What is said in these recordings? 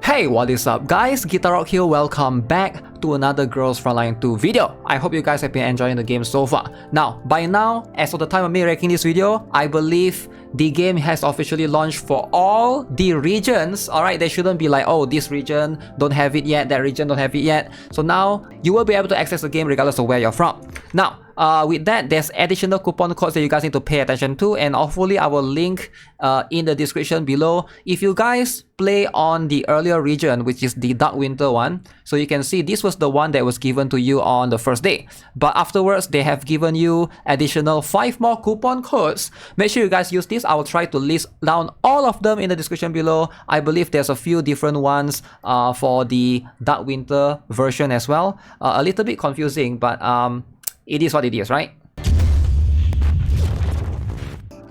Hey, what is up guys? GuitarRock here, welcome back to another Girls Frontline 2 video. I hope you guys have been enjoying the game so far. Now, by now, as of the time of me making this video, I believe the game has officially launched for all the regions. Alright, they shouldn't be like, oh, this region don't have it yet, that region don't have it yet. So now, you will be able to access the game regardless of where you're from. Now, with that, there's additional coupon codes that you guys need to pay attention to, and hopefully I will link in the description below. If you guys play on the earlier region, which is the Dark Winter one, so you can see this was the one that was given to you on the first day, but afterwards they have given you additional 5 more coupon codes. Make sure you guys use this. I will try to list down all of them in the description below. I believe there's a few different ones for the Dark Winter version as well. A little bit confusing, but it is what it is, right?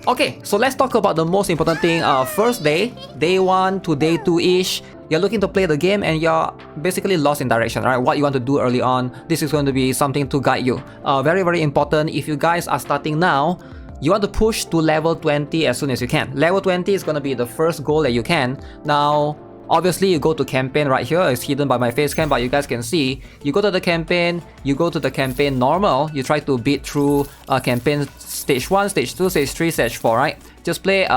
Okay, so let's talk about the most important thing. First day 1 to day 2-ish, you're looking to play the game and you're basically lost in direction, right? What you want to do early on, this is going to be something to guide you. Very, very important. If you guys are starting now, you want to push to level 20 as soon as you can. Level 20 is going to be the first goal that you can. Now, obviously, you go to campaign right here. It's hidden by my face cam, but you guys can see. You go to the campaign, normal. You try to beat through campaign stage 1, stage 2, stage 3, stage 4, right? Just play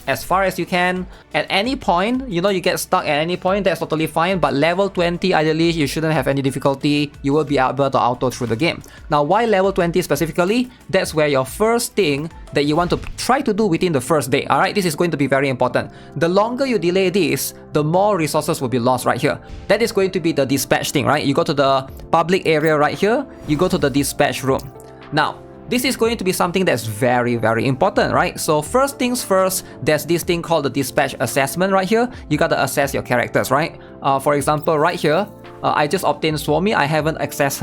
as far as you can. At any point, you know, you get stuck at any point, that's totally fine. But level 20, ideally, you shouldn't have any difficulty. You will be able to auto through the game. Now, why level 20 specifically? That's where your first thing that you want to try to do within the first day. Alright, this is going to be very important. The longer you delay this, the more resources will be lost right here. That is going to be the dispatch thing, right? You go to the public area right here, you go to the dispatch room. Now, this is going to be something that's very, very important, right? So first things first, there's this thing called the dispatch assessment right here. You gotta assess your characters, right? For example, right here, I just obtained Swami. I haven't assessed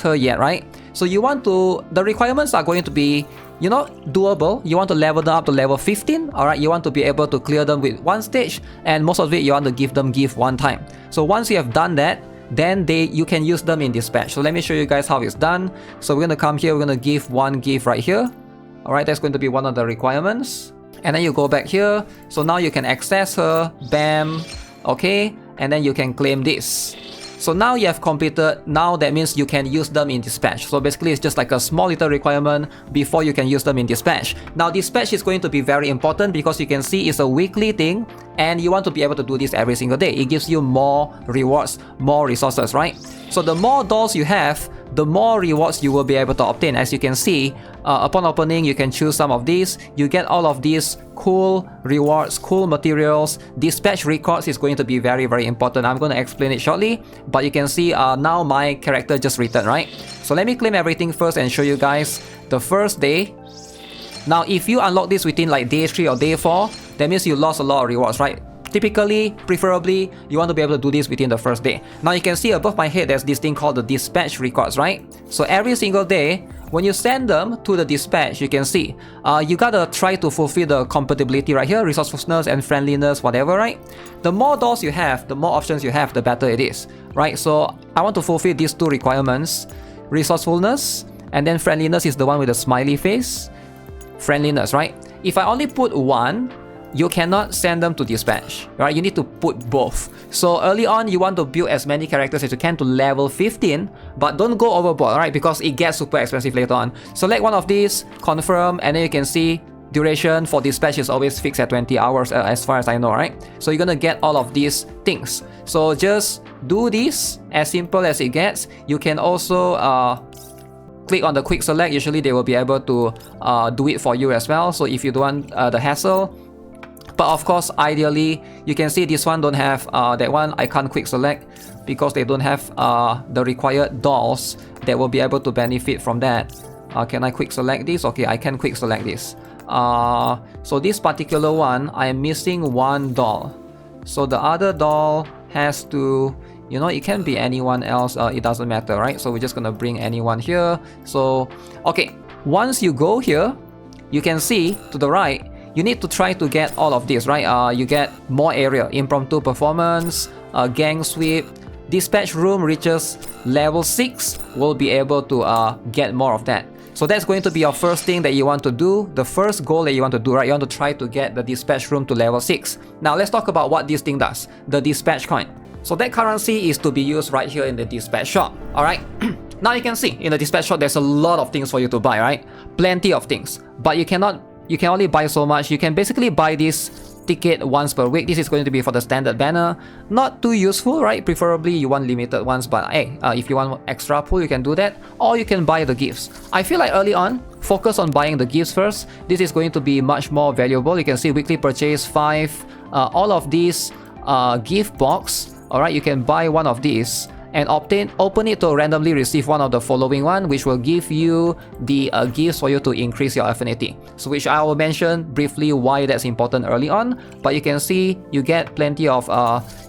her yet, right? So you want to, the requirements are going to be, you know, doable. You want to level them up to level 15, alright? You want to be able to clear them with one stage, and most of it you want to give them gift one time. So once you have done that, then you can use them in dispatch. So let me show you guys how it's done. So we're gonna come here, we're gonna give one gift right here. Alright, that's going to be one of the requirements. And then you go back here. So now you can access her, bam, okay, and then you can claim this. So now you have completed, now that means you can use them in dispatch. So basically it's just like a small little requirement before you can use them in dispatch. Now dispatch is going to be very important because you can see it's a weekly thing and you want to be able to do this every single day. It gives you more rewards, more resources, right? So the more dolls you have, the more rewards you will be able to obtain. As you can see, upon opening, you can choose some of these. You get all of these cool rewards, cool materials. Dispatch records is going to be very, very important. I'm going to explain it shortly, but you can see now my character just returned, right? So let me claim everything first and show you guys the first day. Now, if you unlock this within like day 3 or day 4, that means you lost a lot of rewards, right? Typically, preferably, you want to be able to do this within the first day. Now you can see above my head there's this thing called the dispatch records, right? So every single day, when you send them to the dispatch, you can see you gotta try to fulfill the compatibility right here, resourcefulness and friendliness, whatever, right? The more dolls you have, the more options you have, the better it is, right? So I want to fulfill these 2 requirements, resourcefulness, and then friendliness is the one with the smiley face. Friendliness, right? If I only put 1, you cannot send them to dispatch, right? You need to put both. So early on, you want to build as many characters as you can to level 15, but don't go overboard, right? Because it gets super expensive later on. Select one of these, confirm, and then you can see duration for dispatch is always fixed at 20 hours as far as I know, right? So you're gonna get all of these things. So just do this as simple as it gets. You can also click on the quick select. Usually they will be able to do it for you as well. So if you don't want the hassle, but of course, ideally, you can see this one don't have that one. I can't quick select because they don't have the required dolls that will be able to benefit from that. Can I quick select this? Okay, I can quick select this. So this particular one, I am missing 1 doll. So the other doll has to, you know, it can be anyone else. It doesn't matter, right? So we're just gonna bring anyone here. So, okay, once you go here, you can see to the right, you need to try to get all of this, right? You get more area, impromptu performance, gang sweep. Dispatch room reaches level 6, will be able to get more of that. So that's going to be your first thing that you want to do, the first goal that you want to do, right? You want to try to get the dispatch room to level 6. Now let's talk about what this thing does, the dispatch coin. So that currency is to be used right here in the dispatch shop, alright? Now you can see, in the dispatch shop, there's a lot of things for you to buy, right? Plenty of things. But you can only buy so much. You can basically buy this ticket once per week. This is going to be for the standard banner. Not too useful, right? Preferably you want limited ones, but hey, if you want extra pull, you can do that. Or you can buy the gifts. I feel like early on, focus on buying the gifts first. This is going to be much more valuable. You can see weekly purchase 5. All of these gift box. Alright, you can buy one of these and open it to randomly receive one of the following one, which will give you the gifts for you to increase your affinity. So which I will mention briefly why that's important early on. But you can see you get plenty of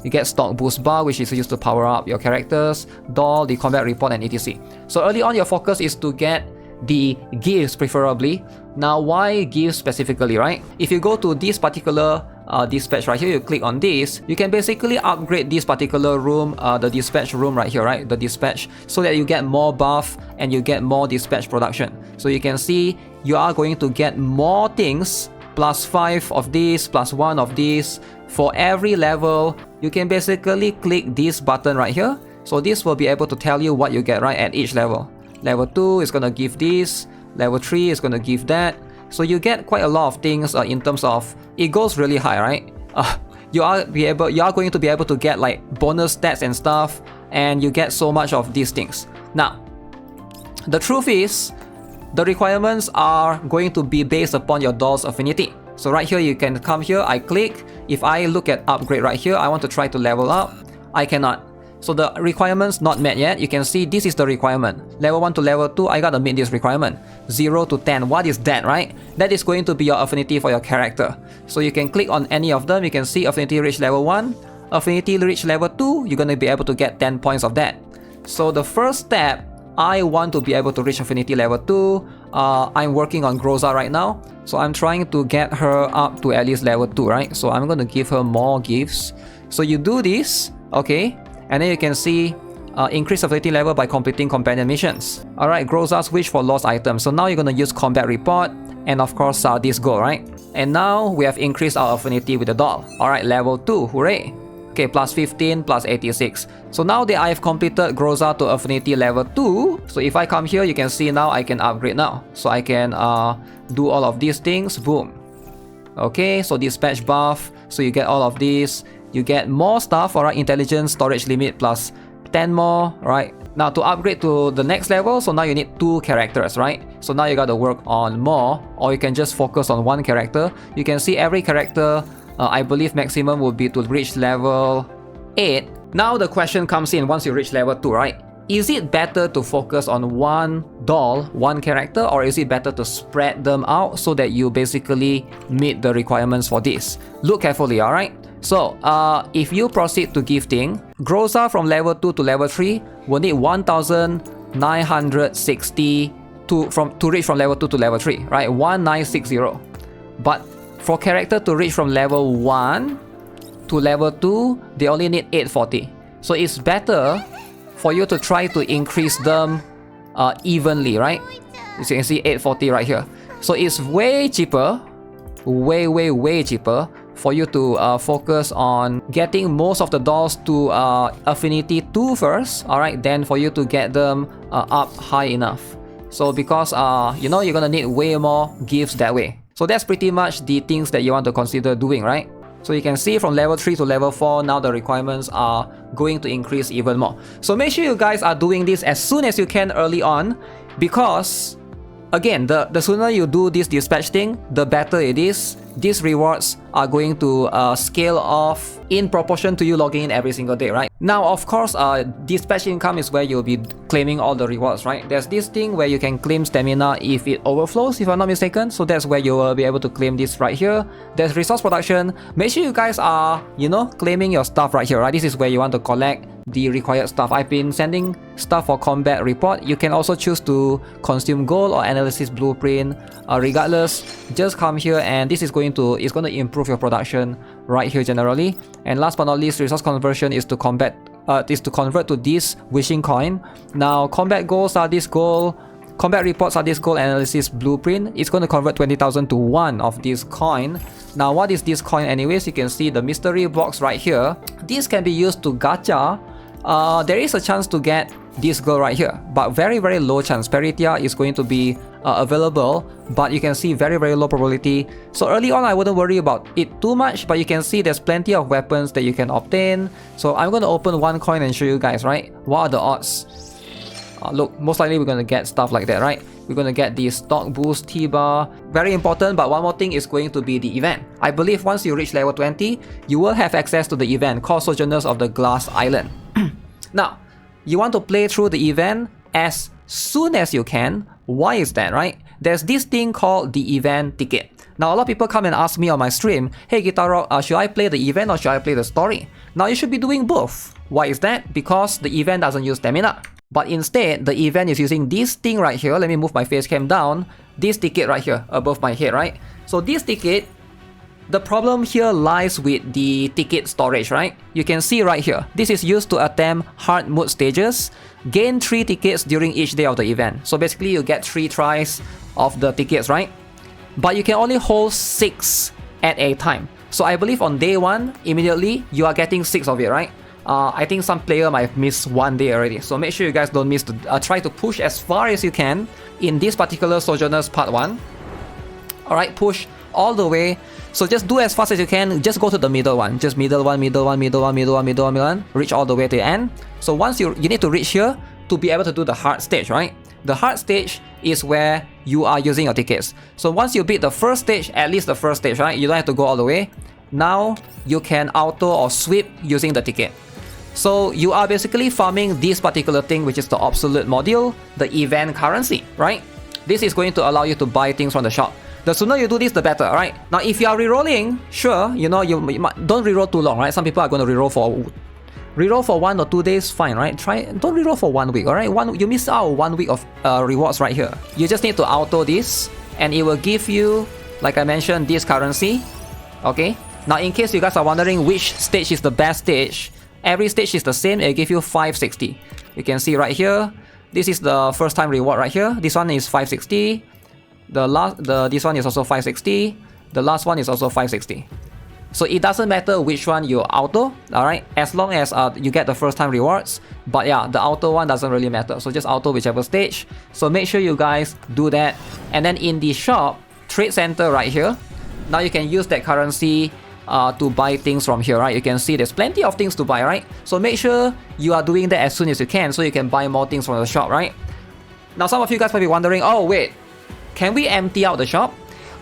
you get stock boost bar, which is used to power up your characters, doll, the combat report, and etc. So early on your focus is to get the gifts preferably. Now why gifts specifically, right? If you go to this particular dispatch right here, you click on this, you can basically upgrade this particular room, the dispatch room right here, right? The dispatch, so that you get more buff and you get more dispatch production. So you can see you are going to get more things, plus 5 of this, plus 1 of this. For every level, you can basically click this button right here. So this will be able to tell you what you get, right, at each level. Level 2 is going to give this, level 3 is going to give that. So you get quite a lot of things in terms of, it goes really high, right? You are going to be able to get like bonus stats and stuff, and you get so much of these things. Now, the truth is, the requirements are going to be based upon your doll's affinity. So right here, you can come here, I click. If I look at upgrade right here, I want to try to level up. I cannot. So the requirements not met yet. You can see this is the requirement. Level 1 to level 2, I gotta meet this requirement. 0 to 10, what is that, right? That is going to be your affinity for your character. So you can click on any of them. You can see affinity reach level 1, affinity reach level 2, you're gonna be able to get 10 points of that. So the first step, I want to be able to reach affinity level 2. I'm working on Groza right now. So I'm trying to get her up to at least level 2, right? So I'm gonna give her more gifts. So you do this, okay? And then you can see increase affinity level by completing companion missions. Alright, Groza's wish for lost items. So now you're going to use combat report and of course this goal, right? And now we have increased our affinity with the doll. Alright, level 2, hooray! Okay, plus 15, plus 86. So now that I have completed Groza to affinity level 2, so if I come here, you can see now I can upgrade now. So I can do all of these things, boom. Okay, so dispatch buff, so you get all of these. You get more stuff, alright, intelligence, storage limit plus 10 more, right? Now to upgrade to the next level, so now you need 2 characters, right? So now you gotta work on more, or you can just focus on 1 character. You can see every character, I believe maximum would be to reach level 8. Now the question comes in once you reach level 2, right? Is it better to focus on 1 doll, 1 character, or is it better to spread them out so that you basically meet the requirements for this? Look carefully, alright? So, if you proceed to gifting, Groza from level 2 to level 3 will need 1960 to reach from level 2 to level 3, right? 1960. But for character to reach from level 1 to level 2, they only need 840. So it's better for you to try to increase them evenly, right? As you can see 840 right here. So it's way cheaper, way cheaper for you to focus on getting most of the dolls to affinity 2 first, alright, then for you to get them up high enough. So because you know, you're gonna need way more gifts that way. So that's pretty much the things that you want to consider doing, right? So you can see from level 3 to level 4, now the requirements are going to increase even more. So make sure you guys are doing this as soon as you can early on, because again, the sooner you do this dispatch thing, the better it is. These rewards are going to scale off in proportion to you logging in every single day, right? Now, of course, dispatch income is where you'll be claiming all the rewards, right? There's this thing where you can claim stamina if it overflows, if I'm not mistaken. So that's where you will be able to claim this right here. There's resource production. Make sure you guys are, you know, claiming your stuff right here, right? This is where you want to collect the required stuff. I've been sending stuff for combat report. You can also choose to consume gold or analysis blueprint. Regardless, just come here and this is going to improve your production right here generally. And last but not least, resource conversion is to convert to this wishing coin. Now combat goals are this goal, Combat reports are this gold analysis blueprint. It's going to convert 20,000 to 1 of this coin. Now what is this coin anyways? You can see the mystery box right here. This can be used to gacha. There is a chance to get this girl right here, but very low chance. Peritia is going to be available, but you can see very low probability. So early on I wouldn't worry about it too much, but you can see there's plenty of weapons that you can obtain. So I'm going to open one coin and show you guys, right? What are the odds? Look, most likely we're going to get stuff like that, right? We're going to get the stock boost T-bar. Very important, but one more thing is going to be the event. I believe once you reach level 20, you will have access to the event called Sojourners of the Glass Island. Now, you want to play through the event as soon as you can. Why is that, right? There's this thing called the event ticket. Now, a lot of people come and ask me on my stream, hey GuitarRock, should I play the event or should I play the story? Now, you should be doing both. Why is that? Because the event doesn't use stamina. But instead, the event is using this thing right here. Let me move my face cam down. This ticket right here above my head, right? So this ticket, the problem here lies with the ticket storage, right? You can see right here. This is used to attempt hard mode stages. Gain 3 tickets during each day of the event. So basically, you get 3 tries of the tickets, right? But you can only hold 6 at a time. So I believe on day 1, immediately, you are getting 6 of it, right? I think some player might miss 1 day already. So make sure you guys don't miss. Try to push as far as you can in this particular Sojourners Part 1. Alright, push all the way. So just do as fast as you can. Just go to the middle one. Just middle one. Reach all the way to the end. So once you need to reach here to be able to do the hard stage, right? The hard stage is where you are using your tickets. So once you beat the first stage, at least the first stage, right? You don't have to go all the way. Now you can auto or sweep using the ticket. So you are basically farming this particular thing, which is the obsolete module, the event currency, right? This is going to allow you to buy things from the shop. The sooner you do this, the better, right? Now, if you are rerolling, sure, you know, you don't reroll too long, right? Some people are going to reroll for 1 or 2 days, fine, right? Don't reroll for 1 week, alright? You miss out 1 week of rewards right here. You just need to auto this, and it will give you, like I mentioned, this currency, okay? Now, in case you guys are wondering which stage is the best stage, every stage is the same. It'll give you 560. You can see right here. This is the first time reward right here. This one is 560. This one is also 560. The last one is also 560. So it doesn't matter which one you auto, alright? As long as you get the first time rewards. But yeah, the auto one doesn't really matter. So just auto whichever stage. So make sure you guys do that. And then in the shop, trade center right here. Now you can use that currency to buy things from here, right? You can see there's plenty of things to buy, right? So make sure you are doing that as soon as you can so you can buy more things from the shop, right? Now some of you guys might be wondering, oh wait, can we empty out the shop?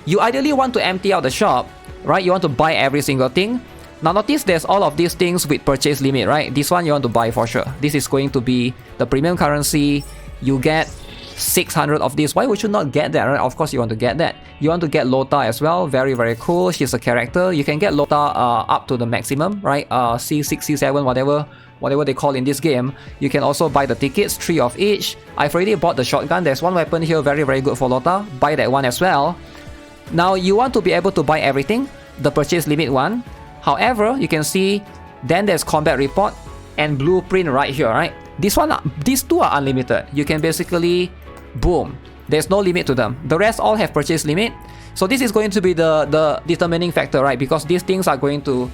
You ideally want to empty out the shop, right? You want to buy every single thing. Now notice there's all of these things with purchase limit, right? This one you want to buy for sure. This is going to be the premium currency. You get 600 of this. Why would you not get that, right? Of course you want to get that. You want to get Lota as well. Very cool. She's a character. You can get Lota up to the maximum, right? C6, C7, whatever they call in this game. You can also buy the tickets, 3 of each. I've already bought the shotgun. There's one weapon here, very good for Lota. Buy that one as well. Now you want to be able to buy everything, the purchase limit one. However, you can see then there's combat report and blueprint right here, right? These two are unlimited. You can basically, boom, there's no limit to them. The rest all have purchase limit. So this is going to be the determining factor, right? Because these things are going to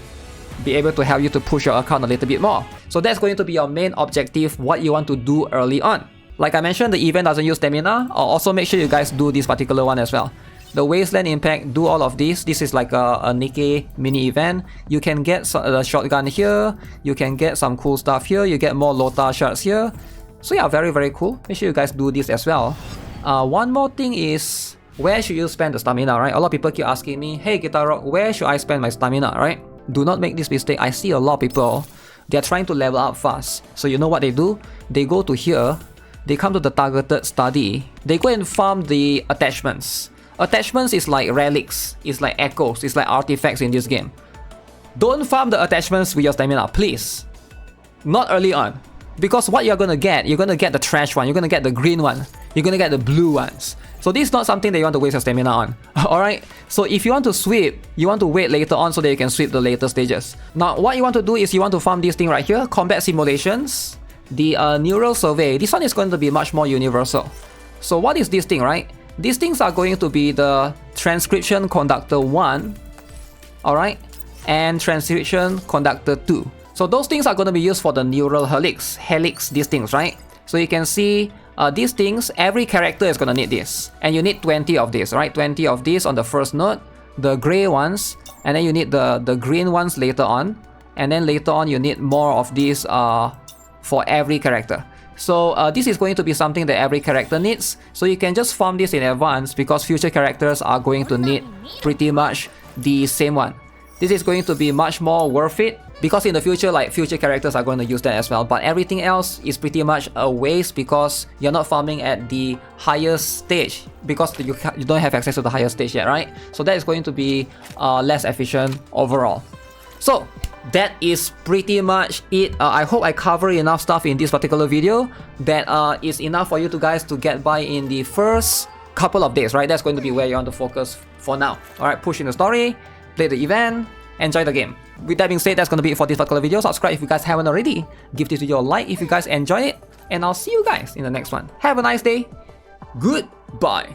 be able to help you to push your account a little bit more. So that's going to be your main objective, what you want to do early on. Like I mentioned, the event doesn't use stamina. Also make sure you guys do this particular one as well. The Wasteland Impact, do all of this. This is like a Nikkei mini event. You can get the shotgun here. You can get some cool stuff here. You get more Lota shards here. So yeah, very cool. Make sure you guys do this as well. One more thing is, where should you spend the stamina, right? A lot of people keep asking me, hey GuitarRock, where should I spend my stamina, right? Do not make this mistake. I see a lot of people, they're trying to level up fast. So you know what they do? They go to here. They come to the targeted study. They go and farm the attachments. Attachments is like relics, it's like echoes, it's like artifacts in this game. Don't farm the attachments with your stamina, please. Not early on. Because what you're gonna get the trash one, you're gonna get the green one, you're gonna get the blue ones. So this is not something that you want to waste your stamina on. Alright? So if you want to sweep, you want to wait later on so that you can sweep the later stages. Now what you want to do is you want to farm this thing right here, combat simulations, the neural survey. This one is going to be much more universal. So what is this thing, right? These things are going to be the transcription conductor 1, alright, and transcription conductor 2. So those things are going to be used for the neural helix, these things, right? So you can see these things, every character is going to need this. And you need 20 of this, right? 20 of these on the first note, the gray ones, and then you need the green ones later on. And then later on you need more of these for every character. So this is going to be something that every character needs. So you can just farm this in advance because future characters are going to need pretty much the same one. This is going to be much more worth it because in the future, like future characters are going to use that as well. But everything else is pretty much a waste because you're not farming at the highest stage because you don't have access to the highest stage yet, right? So that is going to be less efficient overall. So that is pretty much it. I hope I covered enough stuff in this particular video that is enough for you guys to get by in the first couple of days, right? That's going to be where you want to focus for now. Alright, push in the story, play the event, enjoy the game. With that being said, that's going to be it for this particular video. Subscribe if you guys haven't already. Give this video a like if you guys enjoy it. And I'll see you guys in the next one. Have a nice day. Goodbye.